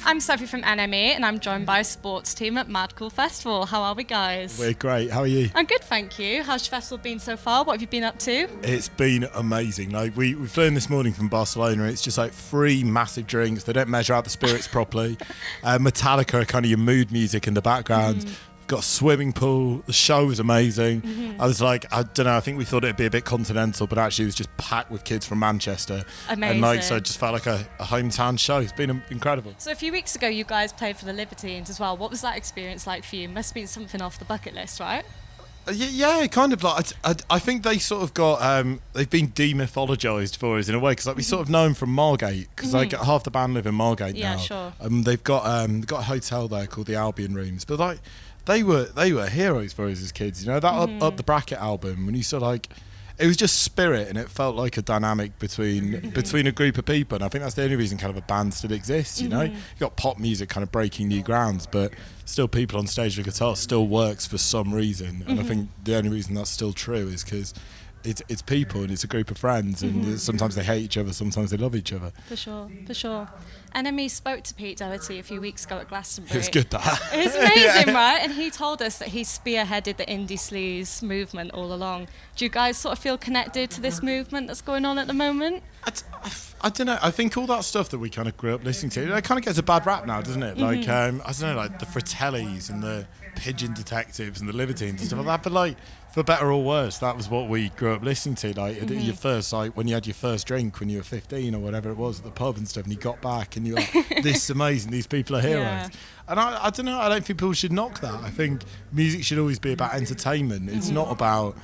I'm Sophie from NME, and I'm joined by a sports team at Mad Cool Festival. How are we, guys? We're great. How are you? I'm good, thank you. How's your festival been so far? What have you been up to? It's been amazing. Like we flew in this morning from Barcelona. It's just like 3 massive drinks. They don't measure out the spirits properly. Metallica are kind of your mood music in the background. Got a swimming pool. The show was amazing. I was like, I don't know, I think we thought it'd be a bit continental, but actually it was just packed with kids from Manchester. Amazing. And so it just felt like a hometown show. It's been incredible. So a few weeks ago you guys played for the Libertines as well. What was that experience like for you? Must have been something off the bucket list, right? Yeah, kind of like I think they sort of got they've been demythologized for us in a way, because like we sort of know them from Margate, because like half the band live in Margate now. Yeah, sure. They've got a hotel there called the Albion Rooms, but like they were heroes for us as kids, you know. That up the Bracket album, when you saw like, it was just spirit, and it felt like a dynamic between a group of people, and I think that's the only reason kind of a band still exists, you know. You got pop music kind of breaking new grounds, but still people on stage with guitar still works for some reason, and I think the only reason that's still true is because it's people, and it's a group of friends, and sometimes they hate each other, sometimes they love each other. For sure. NME spoke to Pete Doherty a few weeks ago at Glastonbury. It was good, that. It was amazing, right? And he told us that he spearheaded the indie sleaze movement all along. Do you guys sort of feel connected to this movement that's going on at the moment? I don't know. I think all that stuff that we kind of grew up listening to, it kind of gets a bad rap now, doesn't it? Like, I don't know, like the Fratellis and the Pigeon Detectives and the Libertines and stuff like that. But like, for better or worse, that was what we grew up listening to. Like, at your first, like when you had your first drink when you were 15 or whatever it was at the pub and stuff, and you got back and you were like, this is amazing, these people are heroes. Yeah. And I don't know, I don't think people should knock that. I think music should always be about entertainment. It's not about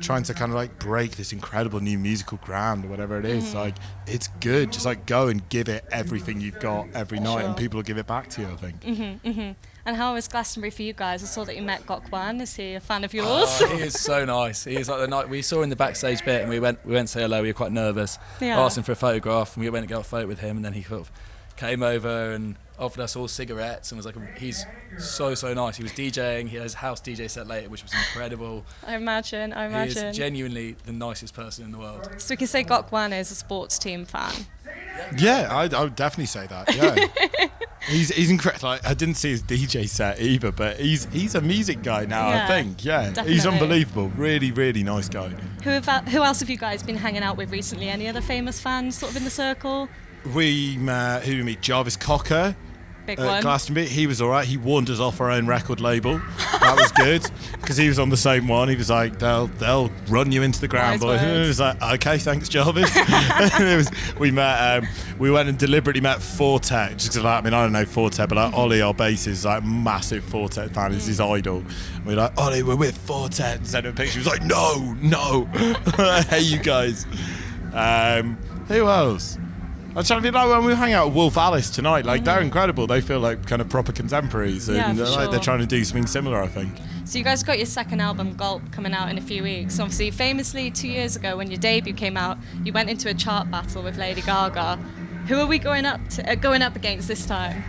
trying to kind of like break this incredible new musical ground or whatever it is. Like, it's good, just like go and give it everything you've got every night, and people will give it back to you, I think. And how was Glastonbury for you guys? I saw that you met Gokwan. Is he a fan of yours? He is so nice. He is like the night we saw in the backstage bit, and we went to say hello. We were quite nervous. Yeah. Asked him for a photograph, and we went to get a photo with him, and then he sort of came over and offered us all cigarettes, and was like, he's so nice. He was DJing. He has his house DJ set later, which was incredible. I imagine. He is genuinely the nicest person in the world. So we can say Gokwan is a sports team fan. Yeah, I would definitely say that. Yeah, he's incredible. Like, I didn't see his DJ set either, but he's a music guy now. Yeah, I think. Yeah, definitely. He's unbelievable. Really nice guy. Who else have you guys been hanging out with recently? Any other famous fans sort of in the circle? We met Jarvis Cocker. Big one. Glastonbury. He was all right. He warned us off our own record label. That was good, because he was on the same one. He was like, they'll run you into the ground, boys. And it was like, okay, thanks, Jarvis. We went and deliberately met Fortet, just because, like, I mean, I don't know Fortet, but like Ollie, our bassist, is like massive Fortet fan. He's his idol. And we're like, Ollie, we're with Fortet. And sent him a picture. He was like, no. Hey, you guys. Who else? I'm trying to think, like, when we hang out with Wolf Alice tonight, like, they're incredible. They feel like kind of proper contemporaries, and like, they're trying to do something similar, I think. So you guys got your second album, Gulp, coming out in a few weeks. Obviously, famously 2 years ago when your debut came out, you went into a chart battle with Lady Gaga. Who are we going up against this time?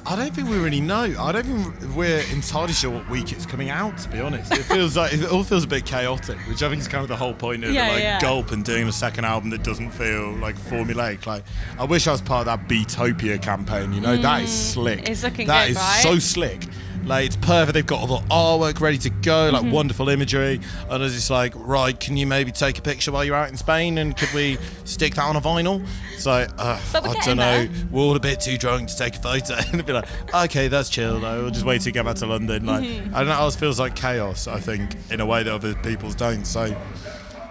I don't think we really know. I don't think we're entirely sure what week it's coming out, to be honest. It feels like it all feels a bit chaotic, which I think is kind of the whole point of Gulp and doing a second album that doesn't feel like formulaic. Like, I wish I was part of that Beatopia campaign, you know. That is slick. It's looking that good, is right? so slick. Like, it's perfect. They've got all the artwork ready to go, like wonderful imagery. And it's just like, right, can you maybe take a picture while you're out in Spain, and could we stick that on a vinyl? It's like, I don't know. We're all a bit too drunk to take a photo. And it'd be like, okay, that's chill though. We'll just wait till you get back to London. Like, I don't know. It feels like chaos, I think, in a way that other people's don't. So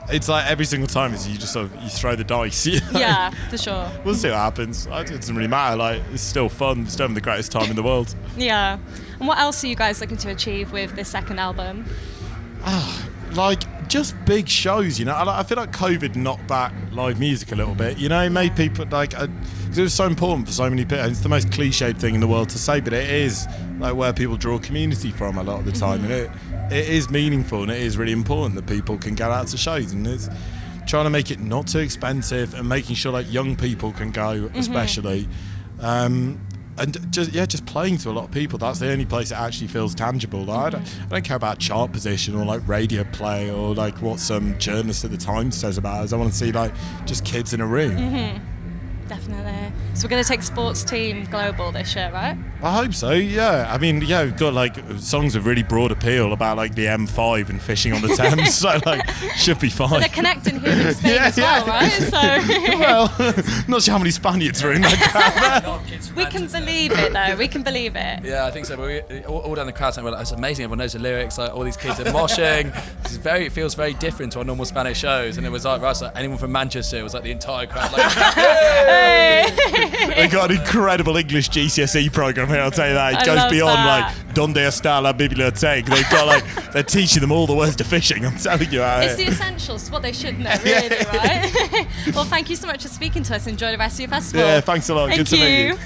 it's like every single time you just sort of, you throw the dice. You know? Yeah, for sure. We'll see what happens. It doesn't really matter. Like, it's still fun. It's still having the greatest time in the world. Yeah. And what else are you guys looking to achieve with this second album? Like, just big shows, you know. I feel like COVID knocked back live music a little bit, you know. It made people, like, because it was so important for so many people. It's the most cliched thing in the world to say, but it is like where people draw community from a lot of the time, and it is meaningful, and it is really important that people can get out to shows, and it's trying to make it not too expensive and making sure like young people can go, especially. And just playing to a lot of people. That's the only place it actually feels tangible. Like, I don't care about chart position or like radio play or like what some journalist at the Times says about us. I want to see like just kids in a room. Definitely. So we're going to take sports team global this year, right? I hope so, yeah. I mean, yeah, we've got like songs of really broad appeal about like the M5 and fishing on the Thames, so like should be fine. But they're connecting here in Spain as well, right? So well, not sure how many Spaniards are in that. we can believe it, though. We can believe it. Yeah, I think so. But we all down the crowd saying, "Well, it's amazing. Everyone knows the lyrics. Like all these kids are moshing. It feels very different to our normal Spanish shows." And it was like, right, so anyone from Manchester, it was like the entire crowd, like, They got an incredible English GCSE program here. I'll tell you that. It I goes love beyond that. like "Donde está la biblioteca?" They've got like they're teaching them all the words to fishing. I'm telling you. It's the essentials. It's what they should know, really, right? Well, thank you so much for speaking to us. Enjoy the rest of your festival. Yeah, thanks a lot. Thank Good to meet you. you.